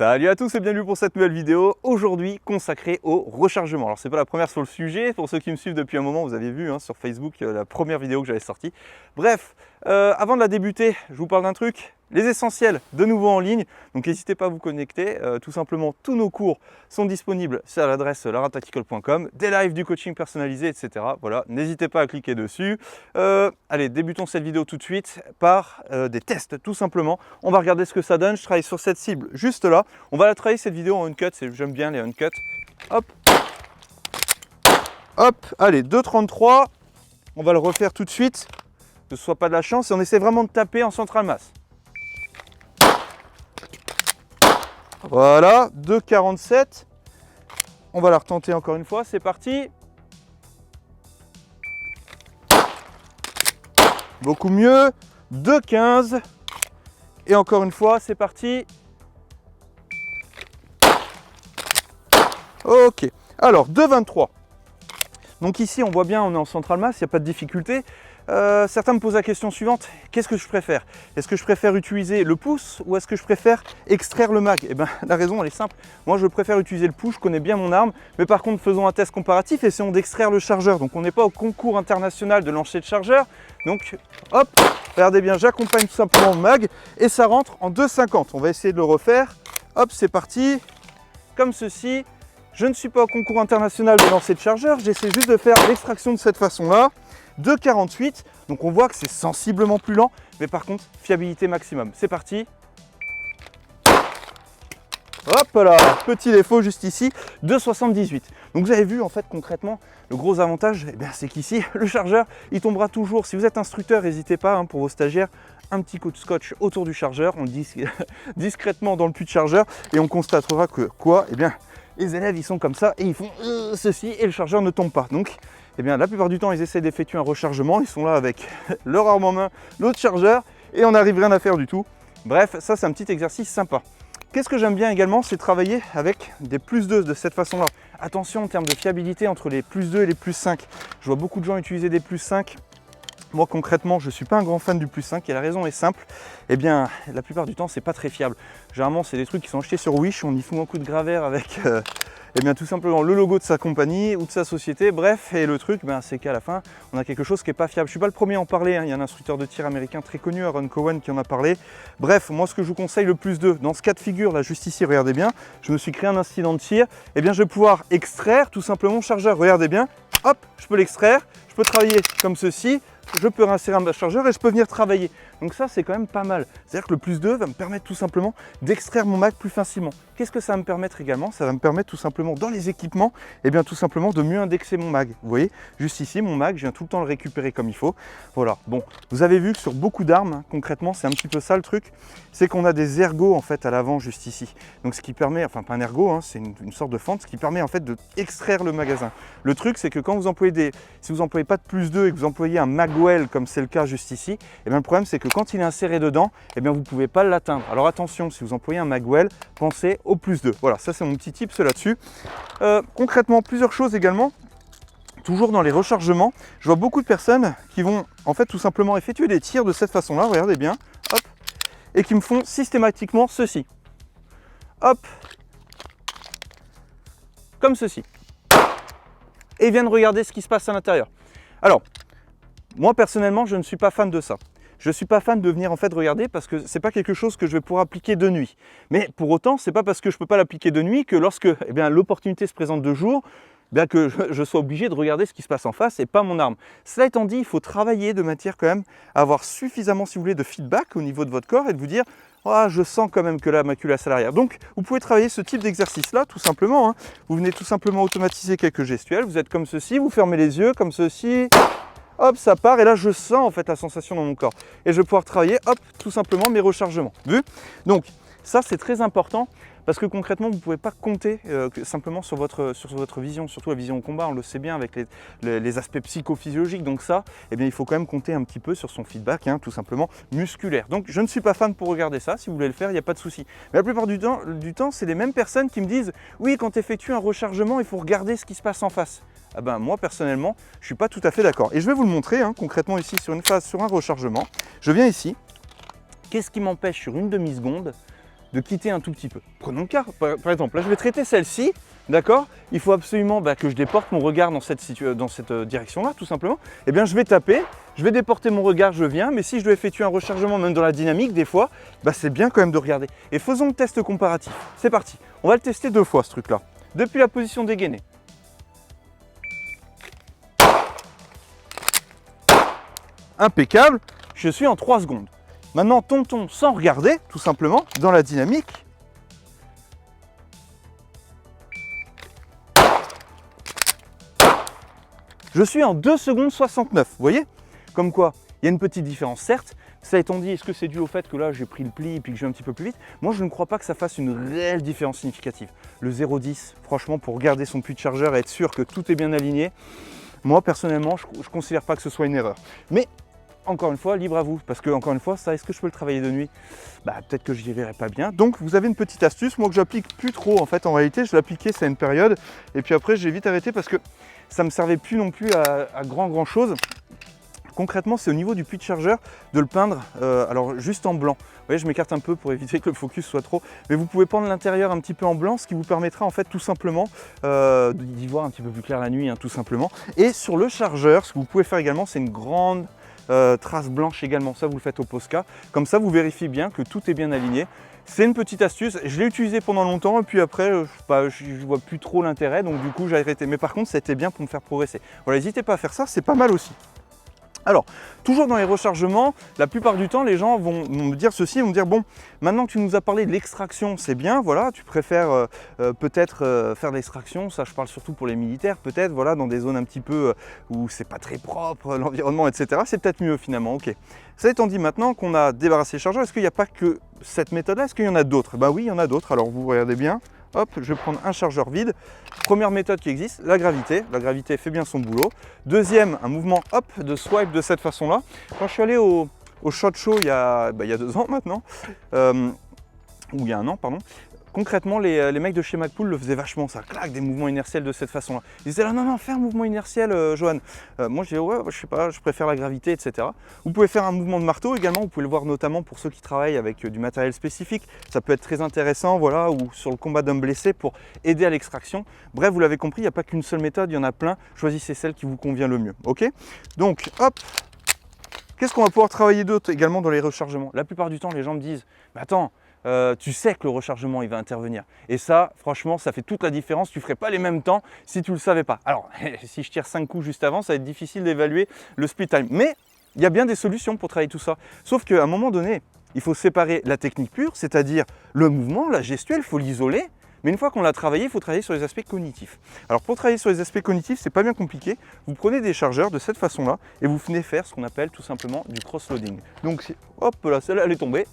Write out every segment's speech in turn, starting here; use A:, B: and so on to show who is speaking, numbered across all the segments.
A: Salut à tous et bienvenue pour cette nouvelle vidéo, aujourd'hui consacrée au rechargement. Alors c'est pas la première sur le sujet, pour ceux qui me suivent depuis un moment, vous avez vu sur Facebook la première vidéo que j'avais sortie. Bref, avant de la débuter, je vous parle d'un truc, les essentiels de nouveau en ligne, donc n'hésitez pas à vous connecter, tout simplement tous nos cours sont disponibles sur l'adresse laratactical.com, des lives, du coaching personnalisé, etc. Voilà, n'hésitez pas à cliquer dessus. Allez, débutons cette vidéo tout de suite par des tests, tout simplement. On va regarder ce que ça donne, je travaille sur cette cible juste là. On va la travailler cette vidéo en uncut, j'aime bien les uncut. Hop, hop, allez, 2,33. On va le refaire tout de suite, que ce soit pas de la chance, et on essaie vraiment de taper en centrale masse. Voilà, 2,47. On va la retenter encore une fois, c'est parti. Beaucoup mieux, 2,15. Et encore une fois, c'est parti. Ok, alors 2,23. Donc ici, on voit bien, on est en centrale masse, il n'y a pas de difficulté. Certains me posent la question suivante, qu'est-ce que je préfère? Est-ce que je préfère utiliser le pouce ou est-ce que je préfère extraire le mag? Eh bien, la raison, elle est simple. Moi, je préfère utiliser le pouce, je connais bien mon arme, mais par contre, faisons un test comparatif, essayons d'extraire le chargeur. Donc, on n'est pas au concours international de lancer de chargeur. Donc, hop, regardez bien, j'accompagne tout simplement le mag et ça rentre en 2,50. On va essayer de le refaire. Hop, c'est parti, comme ceci. Je ne suis pas au concours international de lancer de chargeur, j'essaie juste de faire l'extraction de cette façon-là. 2,48, donc on voit que c'est sensiblement plus lent, mais par contre, fiabilité maximum. C'est parti. Hop là, petit défaut juste ici, 2,78. Donc vous avez vu en fait concrètement, le gros avantage, c'est qu'ici, le chargeur, il tombera toujours. Si vous êtes instructeur, n'hésitez pas pour vos stagiaires, un petit coup de scotch autour du chargeur, on le dit discrètement dans le puits de chargeur, et on constatera que quoi? Les élèves ils sont comme ça et ils font ceci et le chargeur ne tombe pas. Donc la plupart du temps ils essaient d'effectuer un rechargement, ils sont là avec leur arme en main, l'autre chargeur et on n'arrive rien à faire du tout. Bref, ça c'est un petit exercice sympa. Qu'est-ce que j'aime bien également, c'est travailler avec des plus 2 de cette façon-là. Attention en termes de fiabilité entre les plus 2 et les plus 5. Je vois beaucoup de gens utiliser des plus 5. Moi concrètement, je ne suis pas un grand fan du plus 5 et la raison est simple. La plupart du temps, c'est pas très fiable. Généralement, c'est des trucs qui sont achetés sur Wish, on y fout un coup de gravert avec tout simplement le logo de sa compagnie ou de sa société. Bref, et le truc, c'est qu'à la fin, on a quelque chose qui n'est pas fiable. Je ne suis pas le premier à en parler, il y a un instructeur de tir américain très connu, Aaron Cohen, qui en a parlé. Bref, moi ce que je vous conseille le plus 2, dans ce cas de figure, là juste ici, regardez bien, je me suis créé un incident de tir, je vais pouvoir extraire tout simplement mon chargeur. Regardez bien, hop, je peux l'extraire, je peux travailler comme ceci. Je peux insérer un chargeur et je peux venir travailler. Donc ça, c'est quand même pas mal. C'est-à-dire que le plus 2 va me permettre tout simplement d'extraire mon mag plus facilement. Qu'est-ce que ça va me permettre également? Ça va me permettre tout simplement dans les équipements, tout simplement de mieux indexer mon mag. Vous voyez, juste ici, mon mag, je viens tout le temps le récupérer comme il faut. Voilà, bon, vous avez vu que sur beaucoup d'armes, concrètement, c'est un petit peu ça le truc, c'est qu'on a des ergots en fait à l'avant juste ici. Donc ce qui permet, enfin pas un ergot, c'est une sorte de fente, ce qui permet en fait de extraire le magasin. Le truc, c'est que quand vous employez si vous n'employez pas de plus 2 et que vous employez un magwell comme c'est le cas juste ici, le problème c'est que quand il est inséré dedans, vous ne pouvez pas l'atteindre. Alors attention, si vous employez un magwell, pensez au plus 2. Voilà, ça c'est mon petit tips là-dessus. Concrètement, plusieurs choses également. Toujours dans les rechargements, je vois beaucoup de personnes qui vont en fait tout simplement effectuer des tirs de cette façon-là, regardez bien, hop, et qui me font systématiquement ceci. Hop, comme ceci. Et ils viennent regarder ce qui se passe à l'intérieur. Alors, moi personnellement, je ne suis pas fan de ça. Je ne suis pas fan de venir en fait regarder parce que ce n'est pas quelque chose que je vais pouvoir appliquer de nuit. Mais pour autant, ce n'est pas parce que je ne peux pas l'appliquer de nuit que lorsque l'opportunité se présente de jour, que je sois obligé de regarder ce qui se passe en face et pas mon arme. Cela étant dit, il faut travailler de manière quand même à avoir suffisamment, si vous voulez, de feedback au niveau de votre corps et de vous dire « je sens quand même que là, ma culasse à l'arrière ». Donc, vous pouvez travailler ce type d'exercice-là, tout simplement. Vous venez tout simplement automatiser quelques gestuels. Vous êtes comme ceci, vous fermez les yeux, comme ceci. Hop, ça part et là je sens en fait la sensation dans mon corps. Et je vais pouvoir travailler, hop, tout simplement mes rechargements. Vu? Donc ça c'est très important parce que concrètement vous ne pouvez pas compter simplement sur votre vision, surtout la vision au combat, on le sait bien avec les aspects psychophysiologiques. Donc ça, il faut quand même compter un petit peu sur son feedback, tout simplement musculaire. Donc je ne suis pas fan pour regarder ça, si vous voulez le faire, il n'y a pas de souci. Mais la plupart du temps c'est les mêmes personnes qui me disent « oui, quand tu effectues un rechargement, il faut regarder ce qui se passe en face ». Moi personnellement, je ne suis pas tout à fait d'accord. Et je vais vous le montrer concrètement ici sur une phase, sur un rechargement. Je viens ici. Qu'est-ce qui m'empêche sur une demi-seconde de quitter un tout petit peu. Prenons le cas, par exemple, là je vais traiter celle-ci, d'accord? Il faut absolument que je déporte mon regard dans cette direction-là, tout simplement. Eh bien je vais taper, je vais déporter mon regard, je viens, mais si je dois effectuer un rechargement même dans la dynamique, des fois, c'est bien quand même de regarder. Et faisons le test comparatif. C'est parti, on va le tester 2 fois ce truc-là. Depuis la position dégainée. Impeccable, je suis en 3 secondes. Maintenant, tonton sans regarder, tout simplement, dans la dynamique. Je suis en 2 secondes 69, vous voyez? Comme quoi, il y a une petite différence, certes. Ça étant dit, est-ce que c'est dû au fait que là, j'ai pris le pli et puis que je vais un petit peu plus vite? Moi, je ne crois pas que ça fasse une réelle différence significative. Le 0,10, franchement, pour regarder son puits de chargeur et être sûr que tout est bien aligné, moi, personnellement, je ne considère pas que ce soit une erreur. Mais, encore une fois, libre à vous. Parce que, encore une fois, ça, est-ce que je peux le travailler de nuit? Peut-être que je n'y verrai pas bien. Donc, vous avez une petite astuce, moi, que j'applique plus trop, en fait. En réalité, je l'appliquais, c'est une période. Et puis après, j'ai vite arrêté parce que ça ne me servait plus non plus à grand chose. Concrètement, c'est au niveau du puits de chargeur de le peindre, alors juste en blanc. Vous voyez, je m'écarte un peu pour éviter que le focus soit trop, mais vous pouvez peindre l'intérieur un petit peu en blanc, ce qui vous permettra en fait tout simplement d'y voir un petit peu plus clair la nuit, tout simplement. Et sur le chargeur, ce que vous pouvez faire également, c'est une grande trace blanche également. Ça, vous le faites au Posca. Comme ça, vous vérifiez bien que tout est bien aligné. C'est une petite astuce, je l'ai utilisé pendant longtemps et puis après, je vois plus trop l'intérêt, donc du coup, j'ai arrêté. Mais par contre, c'était bien pour me faire progresser. Voilà, n'hésitez pas à faire ça, c'est pas mal aussi. Alors, toujours dans les rechargements, la plupart du temps, les gens vont me dire ceci, ils vont me dire, bon, maintenant que tu nous as parlé de l'extraction, c'est bien, voilà, tu préfères peut-être faire de l'extraction, ça je parle surtout pour les militaires, peut-être, voilà, dans des zones un petit peu où c'est pas très propre, l'environnement, etc. C'est peut-être mieux finalement, ok. Ça étant dit, maintenant qu'on a débarrassé les chargeurs, est-ce qu'il n'y a pas que cette méthode-là? Est-ce qu'il y en a d'autres? Ben oui, il y en a d'autres, alors vous regardez bien. Hop, je vais prendre un chargeur vide. Première méthode qui existe, la gravité. La gravité fait bien son boulot. Deuxième, un mouvement hop de swipe de cette façon-là. Quand je suis allé au SHOT Show il y a 2 ans maintenant, ou il y a 1 an, pardon. Concrètement, les mecs de chez MacPool le faisaient vachement, ça claque des mouvements inertiels de cette façon-là. Ils disaient là, non, fais un mouvement inertiel, Johan. Moi, je disais, ouais, je sais pas, je préfère la gravité, etc. Vous pouvez faire un mouvement de marteau également, vous pouvez le voir notamment pour ceux qui travaillent avec du matériel spécifique. Ça peut être très intéressant, voilà, ou sur le combat d'hommes blessés pour aider à l'extraction. Bref, vous l'avez compris, il n'y a pas qu'une seule méthode, il y en a plein. Choisissez celle qui vous convient le mieux, ok? Donc, hop. Qu'est-ce qu'on va pouvoir travailler d'autre également dans les rechargements? La plupart du temps, les gens me disent, mais attends, tu sais que le rechargement il va intervenir. Et ça, franchement, ça fait toute la différence. Tu ne ferais pas les mêmes temps si tu ne le savais pas. Alors, si je tire 5 coups juste avant, ça va être difficile d'évaluer le split time. Mais il y a bien des solutions pour travailler tout ça. Sauf qu'à un moment donné, il faut séparer la technique pure, c'est-à-dire le mouvement, la gestuelle, il faut l'isoler. Mais une fois qu'on l'a travaillé, il faut travailler sur les aspects cognitifs. Alors pour travailler sur les aspects cognitifs, c'est pas bien compliqué. Vous prenez des chargeurs de cette façon-là et vous venez faire ce qu'on appelle tout simplement du cross-loading. Donc hop là, celle-là elle est tombée,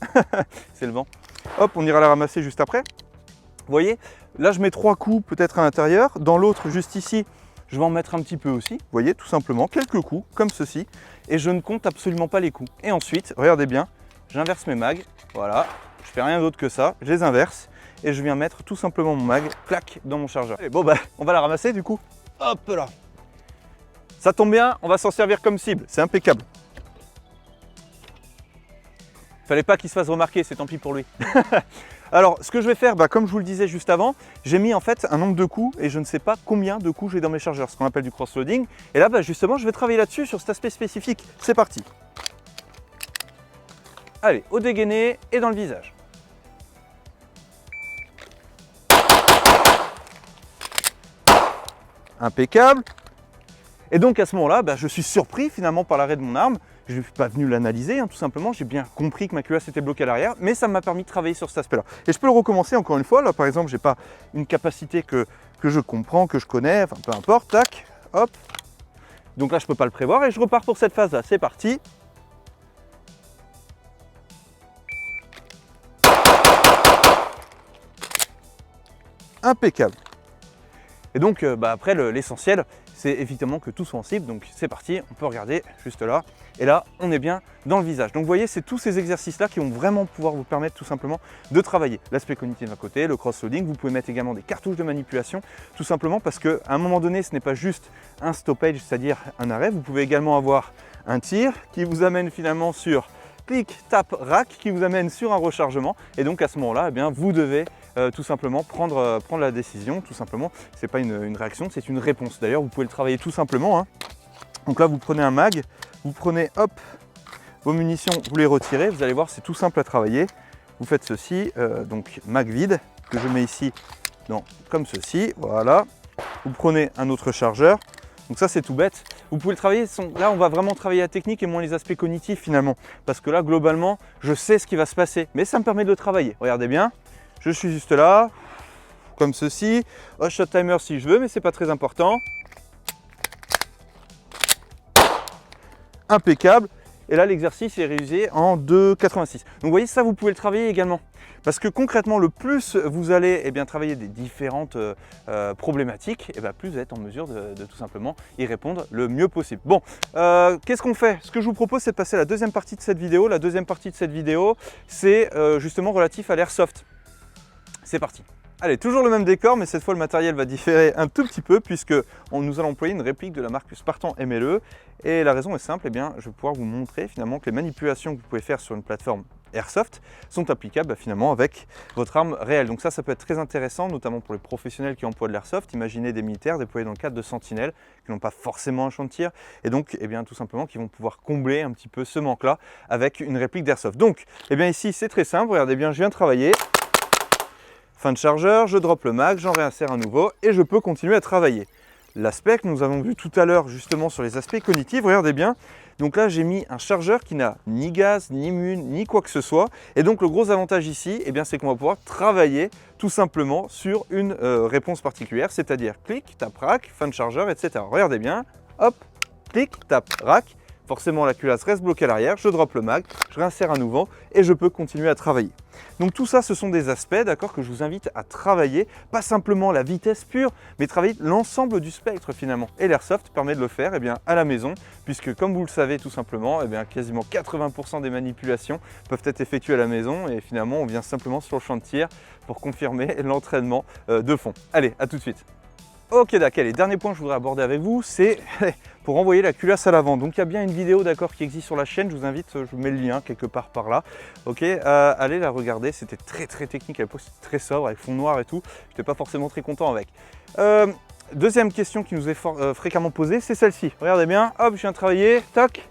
A: c'est le vent. Hop, on ira la ramasser juste après. Vous voyez, là je mets 3 coups peut-être à l'intérieur. Dans l'autre, juste ici, je vais en mettre un petit peu aussi. Vous voyez, tout simplement, quelques coups comme ceci. Et je ne compte absolument pas les coups. Et ensuite, regardez bien, j'inverse mes mags. Voilà, je fais rien d'autre que ça, je les inverse. Et je viens mettre tout simplement mon mag, clac, dans mon chargeur. Et bon, on va la ramasser du coup. Hop là. Ça tombe bien, on va s'en servir comme cible, c'est impeccable. Fallait pas qu'il se fasse remarquer, c'est tant pis pour lui. Alors, ce que je vais faire, comme je vous le disais juste avant, j'ai mis en fait un nombre de coups et je ne sais pas combien de coups j'ai dans mes chargeurs, ce qu'on appelle du cross-loading. Et là, justement, je vais travailler là-dessus, sur cet aspect spécifique. C'est parti. Allez, au dégainé et dans le visage. Impeccable. Et donc à ce moment-là, je suis surpris finalement par l'arrêt de mon arme. Je ne suis pas venu l'analyser, tout simplement. J'ai bien compris que ma culasse était bloquée à l'arrière, mais ça m'a permis de travailler sur cet aspect-là. Et je peux le recommencer encore une fois. Là, par exemple, je n'ai pas une capacité que je comprends, que je connais, enfin peu importe. Tac, hop. Donc là, je ne peux pas le prévoir et je repars pour cette phase-là. C'est parti. Impeccable. Et donc après l'essentiel c'est évidemment que tout soit en cible, donc c'est parti, on peut regarder juste là, et là on est bien dans le visage. Donc vous voyez, c'est tous ces exercices là qui vont vraiment pouvoir vous permettre tout simplement de travailler l'aspect cognitif d'un côté, le cross-loading, vous pouvez mettre également des cartouches de manipulation, tout simplement parce qu'à un moment donné ce n'est pas juste un stoppage, c'est-à-dire un arrêt, vous pouvez également avoir un tir qui vous amène finalement sur clic, tap, rack qui vous amène sur un rechargement. Et donc à ce moment-là, eh bien, vous devez tout simplement prendre la décision. Tout simplement, ce n'est pas une réaction, c'est une réponse. D'ailleurs, vous pouvez le travailler tout simplement, hein. Donc là, vous prenez un mag, vous prenez hop, vos munitions, vous les retirez. Vous allez voir, c'est tout simple à travailler. Vous faites ceci, donc mag vide, que je mets ici comme ceci, voilà. Vous prenez un autre chargeur. Donc ça, c'est tout bête. Vous pouvez le travailler, là on va vraiment travailler la technique et moins les aspects cognitifs finalement. Parce que là, globalement, je sais ce qui va se passer. Mais ça me permet de le travailler. Regardez bien, je suis juste là, comme ceci. Shot timer si je veux, mais c'est pas très important. Impeccable. Et là, l'exercice est réalisé en 2,86. Donc vous voyez, ça, vous pouvez le travailler également. Parce que concrètement, le plus vous allez travailler des différentes problématiques, plus vous êtes en mesure de tout simplement y répondre le mieux possible. Bon, qu'est-ce qu'on fait? Ce que je vous propose, c'est de passer à la deuxième partie de cette vidéo. La deuxième partie de cette vidéo, c'est justement relatif à l'airsoft. C'est parti. Allez, toujours le même décor, mais cette fois le matériel va différer un tout petit peu puisque nous allons employer une réplique de la marque Spartan MLE. Et la raison est simple, je vais pouvoir vous montrer finalement que les manipulations que vous pouvez faire sur une plateforme Airsoft sont applicables finalement avec votre arme réelle. Donc ça peut être très intéressant, notamment pour les professionnels qui emploient de l'Airsoft. Imaginez des militaires déployés dans le cadre de sentinelles qui n'ont pas forcément un champ de tir et donc tout simplement qui vont pouvoir combler un petit peu ce manque-là avec une réplique d'Airsoft. Donc ici c'est très simple, regardez bien, je viens de travailler. Fin de chargeur, je drop le mag, j'en réinsère un nouveau et je peux continuer à travailler. L'aspect que nous avons vu tout à l'heure justement sur les aspects cognitifs, regardez bien. Donc là, j'ai mis un chargeur qui n'a ni gaz, ni mune, ni quoi que ce soit. Et donc le gros avantage ici, c'est qu'on va pouvoir travailler tout simplement sur une réponse particulière, c'est-à-dire clic, tap, rack, fin de chargeur, etc. Regardez bien, hop, clic, tap, rack. Forcément, la culasse reste bloquée à l'arrière, je drop le mag, je réinsère un nouveau et je peux continuer à travailler. Donc tout ça, ce sont des aspects, d'accord, que je vous invite à travailler, pas simplement la vitesse pure, mais travailler l'ensemble du spectre finalement. Et l'Airsoft permet de le faire à la maison, puisque comme vous le savez tout simplement, quasiment 80% des manipulations peuvent être effectuées à la maison et finalement on vient simplement sur le champ de tir pour confirmer l'entraînement de fond. Allez, à tout de suite. Ok, d'accord, les derniers points que je voudrais aborder avec vous, c'est pour envoyer la culasse à l'avant. Donc il y a bien une vidéo qui existe sur la chaîne, je vous invite, je vous mets le lien quelque part par là. Ok, allez la regarder, c'était très technique, à l'époque c'était très sobre, avec fond noir et tout, je n'étais pas forcément très content avec. Deuxième question qui nous est fréquemment posée, c'est celle-ci. Regardez bien, hop, je viens de travailler, tac,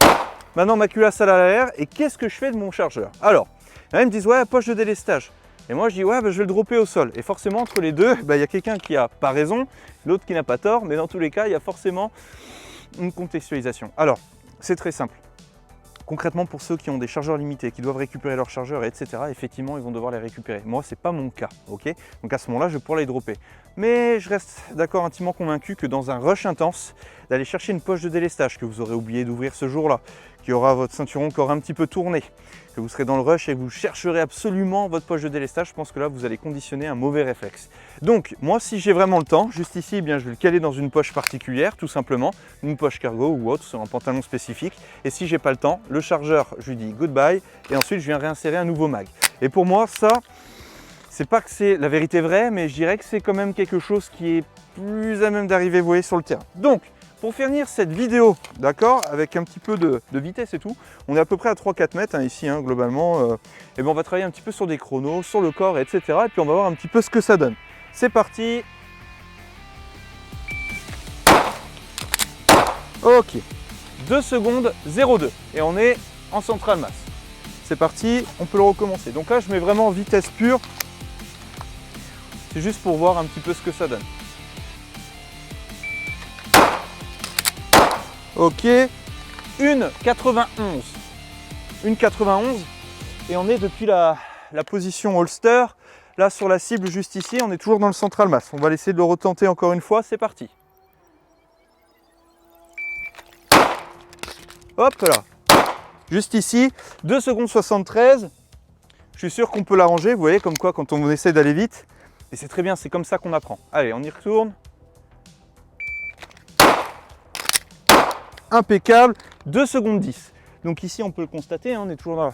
A: maintenant ma culasse à l'arrière, et qu'est-ce que je fais de mon chargeur? Alors, il y en a qui me disent, ouais, poche de délestage. Et moi je dis ouais, je vais le dropper au sol. Et forcément entre les deux, il y a quelqu'un qui n'a pas raison, l'autre qui n'a pas tort, mais dans tous les cas, il y a forcément une contextualisation. Alors, c'est très simple. Concrètement, pour ceux qui ont des chargeurs limités, qui doivent récupérer leurs chargeurs, etc., effectivement, ils vont devoir les récupérer. Moi, ce n'est pas mon cas, ok? Donc à ce moment-là, je vais pouvoir les dropper. Mais je reste d'accord intimement convaincu que dans un rush intense, d'aller chercher une poche de délestage que vous aurez oublié d'ouvrir ce jour-là, qui aura votre ceinturon qui aura un petit peu tourné, que vous serez dans le rush et que vous chercherez absolument votre poche de délestage, je pense que là, vous allez conditionner un mauvais réflexe. Donc, moi, si j'ai vraiment le temps, juste ici, je vais le caler dans une poche particulière, tout simplement, une poche cargo ou autre, sur un pantalon spécifique. Et si j'ai pas le temps, le chargeur, je lui dis goodbye, et ensuite, je viens réinsérer un nouveau mag. Et pour moi, ça, c'est pas que c'est la vérité vraie, mais je dirais que c'est quand même quelque chose qui est plus à même d'arriver, vous voyez, sur le terrain. Donc, pour finir cette vidéo, d'accord, avec un petit peu de vitesse et tout, on est à peu près à 3-4 mètres ici, globalement. On va travailler un petit peu sur des chronos, sur le corps, etc. Et puis on va voir un petit peu ce que ça donne. C'est parti. Ok. 2 secondes, 0,2. Et on est en centrale masse. C'est parti, on peut le recommencer. Donc là, je mets vraiment en vitesse pure. C'est juste pour voir un petit peu ce que ça donne. Ok, 1,91. 1,91 et on est depuis la position holster, là sur la cible juste ici, on est toujours dans le central mass. On va essayer de le retenter encore une fois, c'est parti. Hop là, juste ici, 2 secondes 73. Je suis sûr qu'on peut l'arranger, vous voyez, comme quoi quand on essaie d'aller vite, et c'est très bien, c'est comme ça qu'on apprend. Allez, on y retourne. Impeccable, 2 secondes 10. Donc ici on peut le constater, on est toujours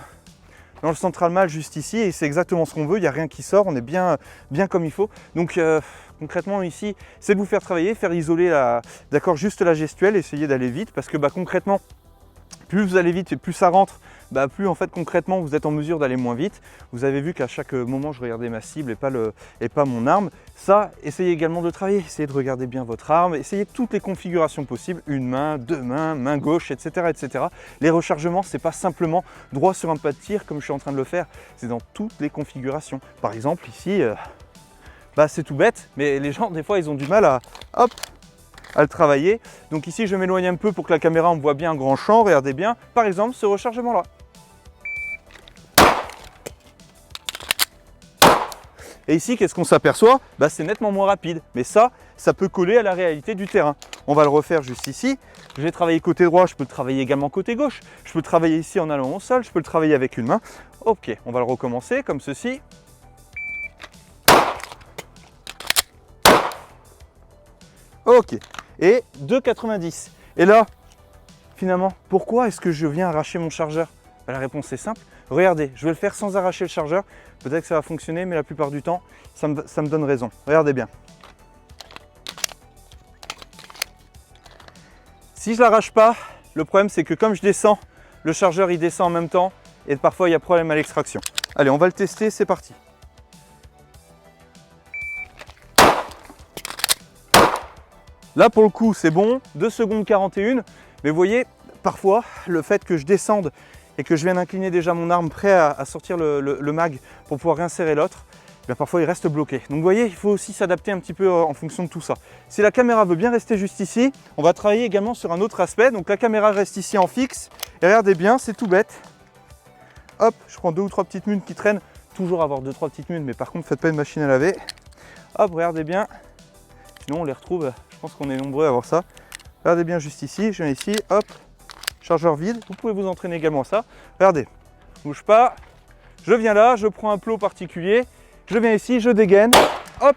A: dans le central mal juste ici et c'est exactement ce qu'on veut, il n'y a rien qui sort, on est bien comme il faut. Donc concrètement ici, c'est de vous faire travailler, faire isoler juste la gestuelle, essayer d'aller vite parce que concrètement, plus vous allez vite et plus ça rentre plus en fait concrètement vous êtes en mesure d'aller moins vite. Vous avez vu qu'à chaque moment je regardais ma cible et pas mon arme. Ça, essayez également de travailler, essayez de regarder bien votre arme, essayez toutes les configurations possibles, une main, deux mains, main gauche, etc. etc. Les rechargements, c'est pas simplement droit sur un pas de tir comme je suis en train de le faire, c'est dans toutes les configurations. Par exemple ici, c'est tout bête, mais les gens des fois ils ont du mal à le travailler. Donc ici je m'éloigne un peu pour que la caméra on voit bien un grand champ, regardez bien, par exemple ce rechargement là. Et ici qu'est-ce qu'on s'aperçoit? C'est nettement moins rapide, mais ça peut coller à la réalité du terrain. On va le refaire juste ici. Je vais travailler côté droit, je peux le travailler également côté gauche. Je peux le travailler ici en allant au sol, je peux le travailler avec une main. Ok, on va le recommencer comme ceci. Ok, et 2,90. Et là, finalement, pourquoi est-ce que je viens arracher mon chargeur? La réponse est simple. Regardez, je vais le faire sans arracher le chargeur. Peut-être que ça va fonctionner, mais la plupart du temps, ça me donne raison. Regardez bien. Si je ne l'arrache pas, le problème c'est que comme je descends, le chargeur il descend en même temps et parfois il y a problème à l'extraction. Allez, on va le tester, c'est parti. Là pour le coup c'est bon, 2 secondes 41, mais vous voyez, parfois le fait que je descende et que je viens d'incliner déjà mon arme prêt à sortir le mag pour pouvoir réinsérer l'autre, parfois il reste bloqué. Donc vous voyez, il faut aussi s'adapter un petit peu en fonction de tout ça. Si la caméra veut bien rester juste ici, on va travailler également sur un autre aspect. Donc la caméra reste ici en fixe, et regardez bien, c'est tout bête. Hop, je prends 2 ou 3 petites munes qui traînent, toujours avoir 2-3 petites munes, mais par contre faites pas une machine à laver. Hop, regardez bien, sinon on les retrouve. Je pense qu'on est nombreux à avoir ça. Regardez bien juste ici, je viens ici, hop, chargeur vide. Vous pouvez vous entraîner également à ça. Regardez, bouge pas. Je viens là, je prends un plot particulier. Je viens ici, je dégaine. Hop,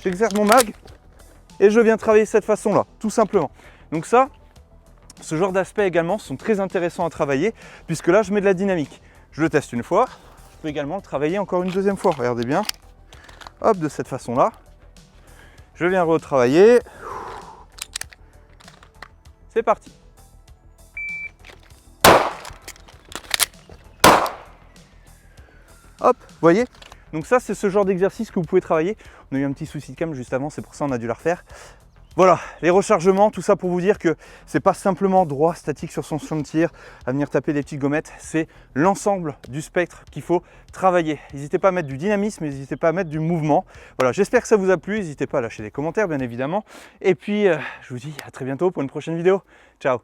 A: j'exerce mon mag. Et je viens travailler de cette façon-là, tout simplement. Donc ça, ce genre d'aspects également sont très intéressants à travailler. Puisque là, je mets de la dynamique. Je le teste une fois. Je peux également le travailler encore une deuxième fois. Regardez bien. Hop, de cette façon-là. Je viens retravailler. C'est parti. Hop, vous voyez? Donc ça, c'est ce genre d'exercice que vous pouvez travailler. On a eu un petit souci de cam juste avant, c'est pour ça qu'on a dû la refaire. Voilà, les rechargements, tout ça pour vous dire que c'est pas simplement droit statique sur son champ de tir à venir taper des petites gommettes, c'est l'ensemble du spectre qu'il faut travailler. N'hésitez pas à mettre du dynamisme, n'hésitez pas à mettre du mouvement. Voilà, j'espère que ça vous a plu, n'hésitez pas à lâcher des commentaires bien évidemment. Et puis, je vous dis à très bientôt pour une prochaine vidéo. Ciao!